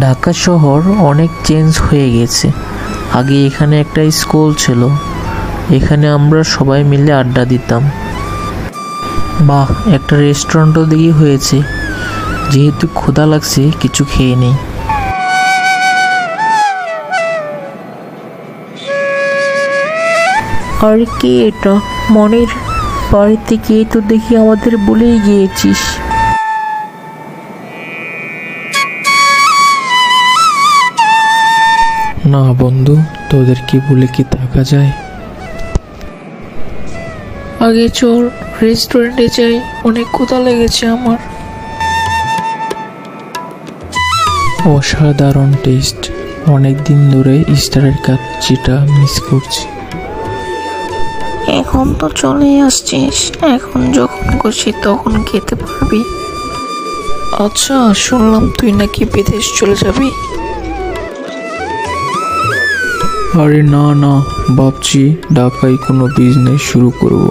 ঢাকা শহর অনেক চেঞ্জ হয়ে গেছে। আগে এখানে একটা স্কুল ছিল, এখানে আমরা সবাই মিলে আড্ডা দিতাম। বাহ, একটা রেস্টুরেন্টও দেখি হয়েছে। যেহেতু ক্ষুধা লাগছে, কিছু খেয়ে নেই। আর কে এটা? মনের বাড়িতে গিয়ে তো দেখি আমাদের বলেই গিয়েছিস। না বন্ধু, তোদেরকে বলে কি থাকা যায়? আগে চল রেস্টুরেন্টে যাই, অনেক ক্ষুধা লেগেছে আমার। অসাধারণ টেস্ট। অনেক দিন ধরে স্টারের কাচ্চিটা মিস করছি। এখন তো চলে আসছিস, এখন যখন খুশি তখন খেতে পারবি। আচ্ছা, শুনলাম তুই নাকি বিদেশ চলে যাবি। আরে না না, ভাবছি ঢাকায় কোনো বিজনেস শুরু করব।